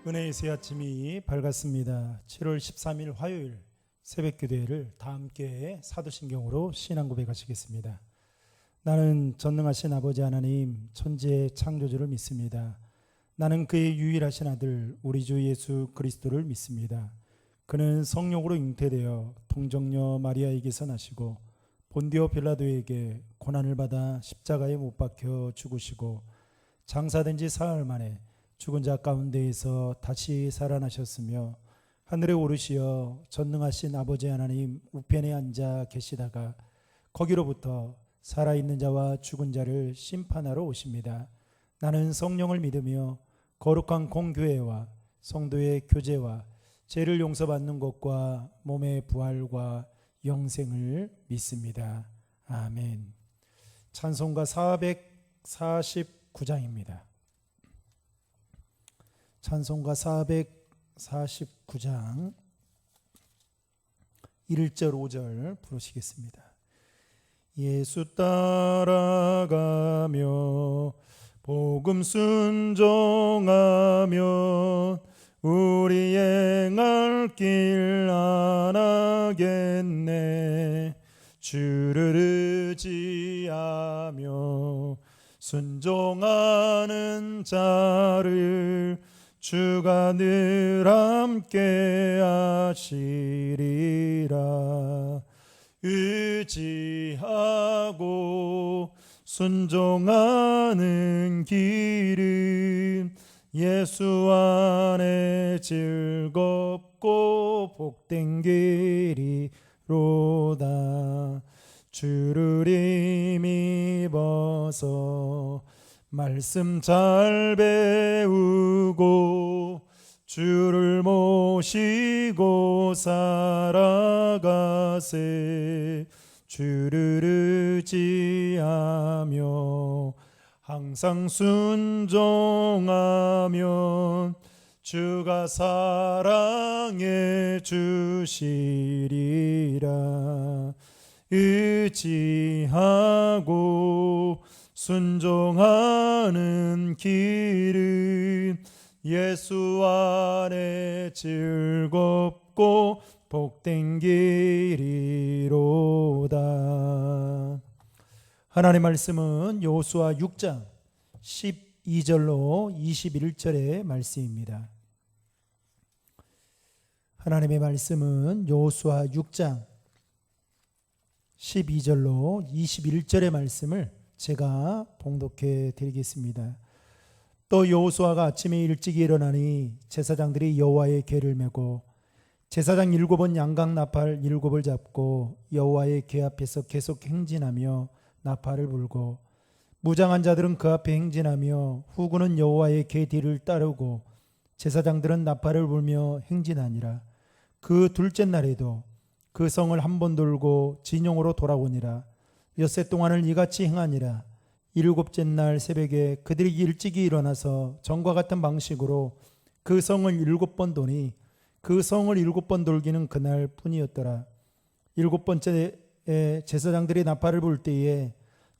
은혜의 새 아침이 밝았습니다. 7월 13일 화요일 새벽기도회를 다 함께 사도신경으로 신앙 고백하시겠습니다. 나는 전능하신 아버지 하나님 천지의 창조주를 믿습니다. 나는 그의 유일하신 아들 우리 주 예수 그리스도를 믿습니다. 그는 성령으로 잉태되어 동정녀 마리아에게서 나시고 본디오 빌라도에게 고난을 받아 십자가에 못 박혀 죽으시고 장사된 지 사흘 만에 죽은 자 가운데에서 다시 살아나셨으며 하늘에 오르시어 전능하신 아버지 하나님 우편에 앉아 계시다가 거기로부터 살아있는 자와 죽은 자를 심판하러 오십니다. 나는 성령을 믿으며 거룩한 공교회와 성도의 교제와 죄를 용서받는 것과 몸의 부활과 영생을 믿습니다. 아멘. 찬송가 449장입니다. 찬송가 449장 1절 5절 부르시겠습니다. 예수 따라가며 복음 순종하며 우리 행할 길 안 하겠네. 주를 의지하며 순종하는 자를 주가 늘 함께 하시리라. 의지하고 순종하는 길은 예수 안에 즐겁고 복된 길이로다. 주를 힘입어서 말씀 잘 배우고 주를 모시고 살아가세. 주를 의지하며 항상 순종하면 주가 사랑해 주시리라. 의지하고 순종하는 길은 예수 안에 즐겁고 복된 길이로다. 하나님의 말씀은 여호수아 6장 12절로 21절의 말씀입니다. 하나님의 말씀은 여호수아 6장 12절로 21절의 말씀을 제가 봉독해 드리겠습니다. 또 여호수아가 아침에 일찍 일어나니 제사장들이 여호와의 궤를 메고 제사장 7은 양각 나팔 7을 잡고 여호와의 궤 앞에서 계속 행진하며 나팔을 불고 무장한 자들은 그 앞에 행진하며 후군은 여호와의 궤 뒤를 따르고 제사장들은 나팔을 불며 행진하니라. 그 둘째 날에도 그 성을 한 번 돌고 진영으로 돌아오니라. 엿새 동안을 이같이 행하니라. 일곱째 날 새벽에 그들이 일찍이 일어나서 전과 같은 방식으로 그 성을 7번 도니 그 성을 7번 돌기는 그날 뿐이었더라. 7번째에 제사장들이 나팔을 불 때에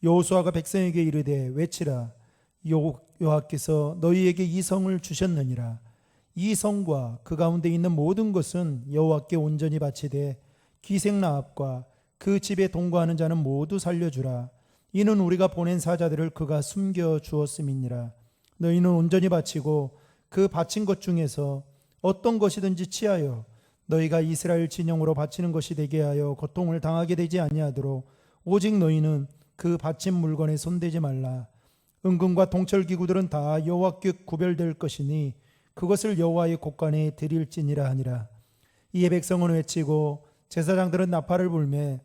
여호수아가 백성에게 이르되 외치라. 여호와께서 너희에게 이 성을 주셨느니라. 이 성과 그 가운데 있는 모든 것은 여호와께 온전히 바치되 기생나합과 그 집에 동거하는 자는 모두 살려주라. 이는 우리가 보낸 사자들을 그가 숨겨 주었음이니라. 너희는 온전히 바치고 그 바친 것 중에서 어떤 것이든지 취하여 너희가 이스라엘 진영으로 바치는 것이 되게 하여 고통을 당하게 되지 아니하도록 오직 너희는 그 바친 물건에 손대지 말라. 은금과 동철 기구들은 다 여호와께 구별될 것이니 그것을 여호와의 곳간에 드릴지니라 하니라. 이에 백성은 외치고 제사장들은 나팔을 불매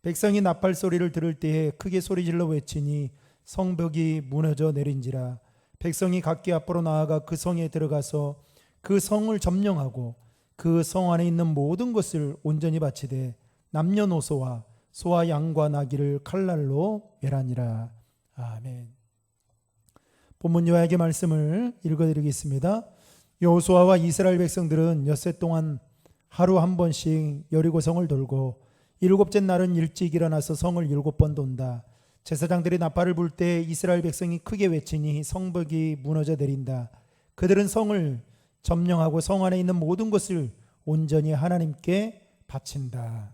백성이 나팔 소리를 들을 때에 크게 소리질러 외치니 성벽이 무너져 내린지라. 백성이 각기 앞으로 나아가 그 성에 들어가서 그 성을 점령하고 그 성 안에 있는 모든 것을 온전히 바치되 남녀노소와 소와 양과 나귀를 칼날로 멸하니라. 아멘. 본문 요약의 말씀을 읽어드리겠습니다. 여호수아와 이스라엘 백성들은 엿새 동안 하루 한 번씩 여리고성을 돌고 일곱째 날은 일찍 일어나서 성을 7번 돈다. 제사장들이 나팔을 불 때 이스라엘 백성이 크게 외치니 성벽이 무너져 내린다. 그들은 성을 점령하고 성 안에 있는 모든 것을 온전히 하나님께 바친다.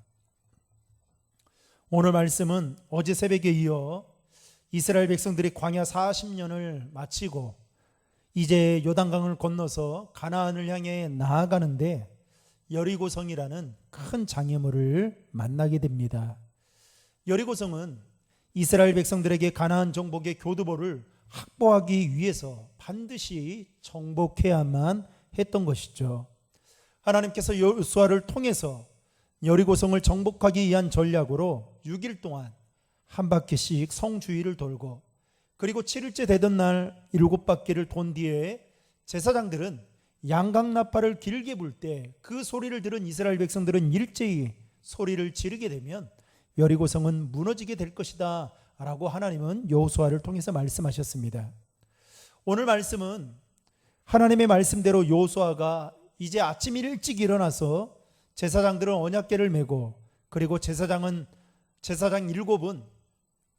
오늘 말씀은 어제 새벽에 이어 이스라엘 백성들이 광야 40년을 마치고 이제 요단강을 건너서 가나안을 향해 나아가는데 여리고성이라는 큰 장애물을 만나게 됩니다. 여리고성은 이스라엘 백성들에게 가나안 정복의 교두보를 확보하기 위해서 반드시 정복해야만 했던 것이죠. 하나님께서 여호수아를 통해서 여리고성을 정복하기 위한 전략으로 6일 동안 한 바퀴씩 성 주위를 돌고 그리고 7일째 되던 날 7바퀴를 돈 뒤에 제사장들은 양강나팔을 길게 불 때 그 소리를 들은 이스라엘 백성들은 일제히 소리를 지르게 되면 여리고성은 무너지게 될 것이다 라고 하나님은 여호수아를 통해서 말씀하셨습니다. 오늘 말씀은 하나님의 말씀대로 여호수아가 이제 아침 일찍 일어나서 제사장들은 언약궤를 메고 그리고 제사장 7은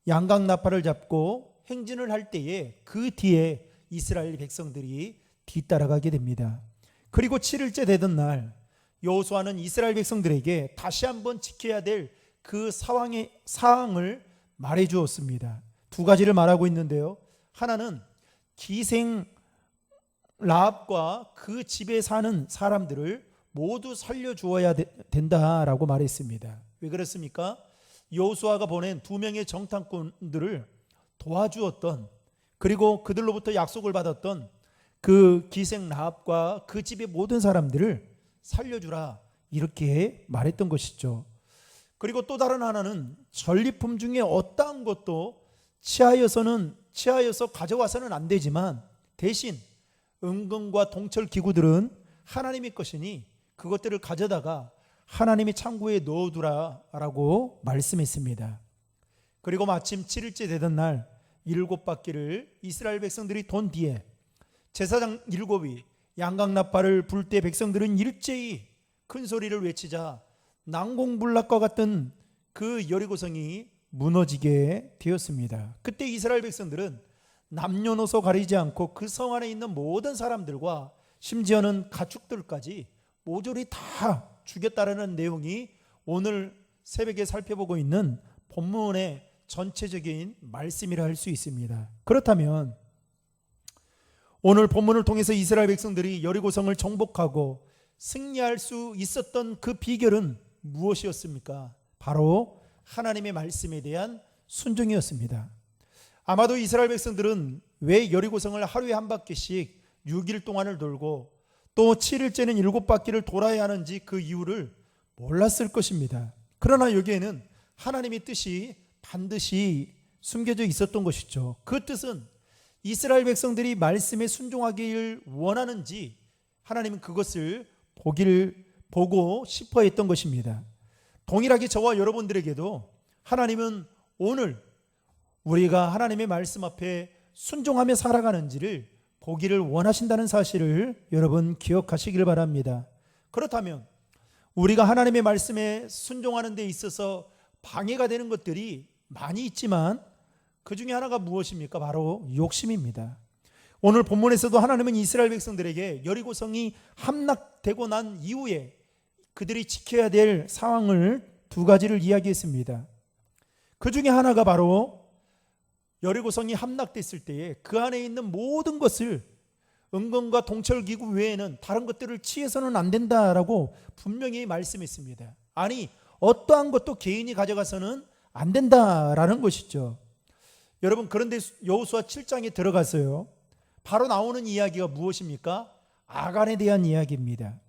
양강나팔을 잡고 행진을 할 때에 그 뒤에 이스라엘 백성들이 뒤따라가게 됩니다. 그리고 7일째 되던 날 여호수아는 이스라엘 백성들에게 다시 한번 지켜야 될 그 사항을 말해 주었습니다. 두 가지를 말하고 있는데요. 하나는 기생 라합과 그 집에 사는 사람들을 모두 살려주어야 된다라고 말했습니다. 왜 그렇습니까? 여호수아가 보낸 2명의 정탐꾼들을 도와주었던 그리고 그들로부터 약속을 받았던 그 기생 라합과 그 집의 모든 사람들을 살려주라 이렇게 말했던 것이죠. 그리고 또 다른 하나는 전리품 중에 어떠한 것도 취하여서 가져와서는 안 되지만 대신 은금과 동철 기구들은 하나님의 것이니 그것들을 가져다가 하나님의 창고에 넣어두라라고 말씀했습니다. 그리고 마침 7일째 되던 날 7바퀴를 이스라엘 백성들이 돈 뒤에 제사장 7이 양강나팔을 불 때 백성들은 일제히 큰 소리를 외치자 난공불락과 같은 그 여리고성이 무너지게 되었습니다. 그때 이스라엘 백성들은 남녀노소 가리지 않고 그 성 안에 있는 모든 사람들과 심지어는 가축들까지 모조리 다 죽였다라는 내용이 오늘 새벽에 살펴보고 있는 본문의 전체적인 말씀이라 할 수 있습니다. 그렇다면 오늘 본문을 통해서 이스라엘 백성들이 여리고성을 정복하고 승리할 수 있었던 그 비결은 무엇이었습니까? 바로 하나님의 말씀에 대한 순종이었습니다. 아마도 이스라엘 백성들은 왜 여리고성을 하루에 한 바퀴씩 6일 동안을 돌고 또 7일째는 7바퀴를 돌아야 하는지 그 이유를 몰랐을 것입니다. 그러나 여기에는 하나님의 뜻이 반드시 숨겨져 있었던 것이죠. 그 뜻은 이스라엘 백성들이 말씀에 순종하기를 원하는지 하나님은 그것을 보고 싶어 했던 것입니다. 동일하게 저와 여러분들에게도 하나님은 오늘 우리가 하나님의 말씀 앞에 순종하며 살아가는지를 보기를 원하신다는 사실을 여러분 기억하시길 바랍니다. 그렇다면 우리가 하나님의 말씀에 순종하는 데 있어서 방해가 되는 것들이 많이 있지만 그 중에 하나가 무엇입니까? 바로 욕심입니다. 오늘 본문에서도 하나님은 이스라엘 백성들에게 여리고성이 함락되고 난 이후에 그들이 지켜야 될 상황을 두 가지를 이야기했습니다. 그 중에 하나가 바로 여리고성이 함락됐을 때에 그 안에 있는 모든 것을 은금과 동철기구 외에는 다른 것들을 취해서는 안 된다라고 분명히 말씀했습니다. 아니 어떠한 것도 개인이 가져가서는 안 된다라는 것이죠. 여러분 그런데 여호수아 7장에 들어가서요 바로 나오는 이야기가 무엇입니까? 아간에 대한 이야기입니다.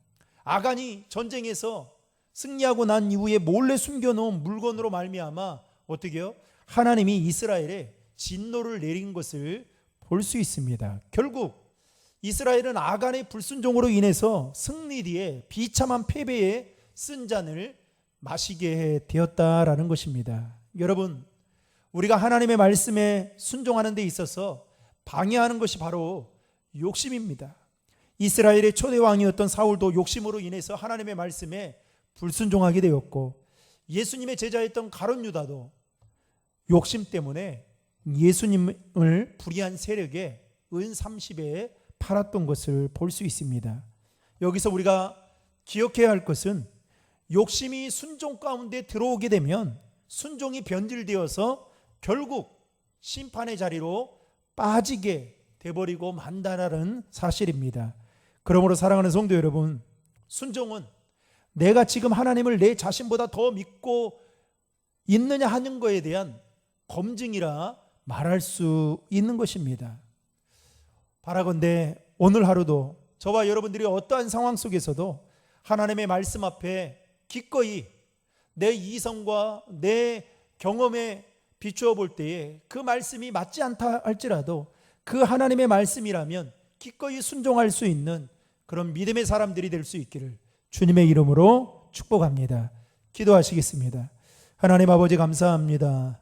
아간이 전쟁에서 승리하고 난 이후에 몰래 숨겨놓은 물건으로 말미암아 어떻게 해요? 하나님이 이스라엘에 진노를 내린 것을 볼 수 있습니다. 결국 이스라엘은 아간의 불순종으로 인해서 승리 뒤에 비참한 패배의 쓴 잔을 마시게 되었다라는 것입니다. 여러분 우리가 하나님의 말씀에 순종하는 데 있어서 방해하는 것이 바로 욕심입니다. 이스라엘의 초대 왕이었던 사울도 욕심으로 인해서 하나님의 말씀에 불순종하게 되었고 예수님의 제자였던 가룟 유다도 욕심 때문에 예수님을 불의한 세력에 은 30에 팔았던 것을 볼 수 있습니다. 여기서 우리가 기억해야 할 것은 욕심이 순종 가운데 들어오게 되면 순종이 변질되어서 결국 심판의 자리로 빠지게 돼버리고 만다라는 사실입니다. 그러므로 사랑하는 성도 여러분, 순종은 내가 지금 하나님을 내 자신보다 더 믿고 있느냐 하는 것에 대한 검증이라 말할 수 있는 것입니다. 바라건대 오늘 하루도 저와 여러분들이 어떠한 상황 속에서도 하나님의 말씀 앞에 기꺼이 내 이성과 내 경험에 비추어 볼 때에 그 말씀이 맞지 않다 할지라도 그 하나님의 말씀이라면 기꺼이 순종할 수 있는 그런 믿음의 사람들이 될 수 있기를 주님의 이름으로 축복합니다. 기도하시겠습니다. 하나님 아버지 감사합니다.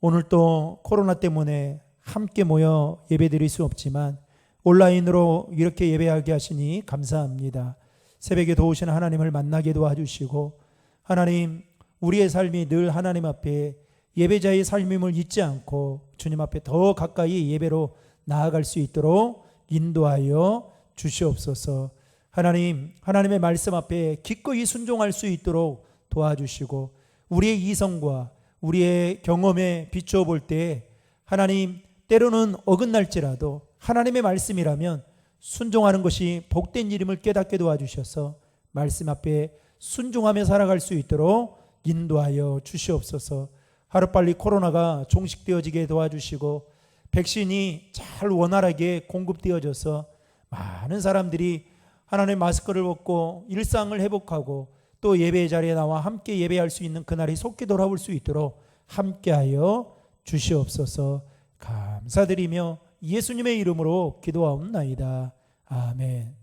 오늘 또 코로나 때문에 함께 모여 예배드릴 수 없지만 온라인으로 이렇게 예배하게 하시니 감사합니다. 새벽에 도우시는 하나님을 만나게 도와주시고 하나님, 우리의 삶이 늘 하나님 앞에 예배자의 삶임을 잊지 않고 주님 앞에 더 가까이 예배로 나아갈 수 있도록 인도하여 주시옵소서. 하나님, 하나님의 말씀 앞에 기꺼이 순종할 수 있도록 도와주시고 우리의 이성과 우리의 경험에 비추어 볼 때 하나님, 때로는 어긋날지라도 하나님의 말씀이라면 순종하는 것이 복된 일임을 깨닫게 도와주셔서 말씀 앞에 순종하며 살아갈 수 있도록 인도하여 주시옵소서. 하루빨리 코로나가 종식되어지게 도와주시고 백신이 잘 원활하게 공급되어져서 많은 사람들이 하나님의 마스크를 벗고 일상을 회복하고 또 예배의 자리에 나와 함께 예배할 수 있는 그날이 속히 돌아올 수 있도록 함께하여 주시옵소서. 감사드리며 예수님의 이름으로 기도하옵나이다. 아멘.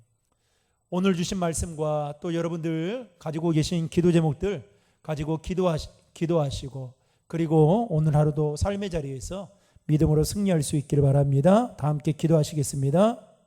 오늘 주신 말씀과 또 여러분들 가지고 계신 기도 제목들 가지고 기도하시고 그리고 오늘 하루도 삶의 자리에서 믿음으로 승리할 수 있기를 바랍니다. 다 함께 기도하시겠습니다.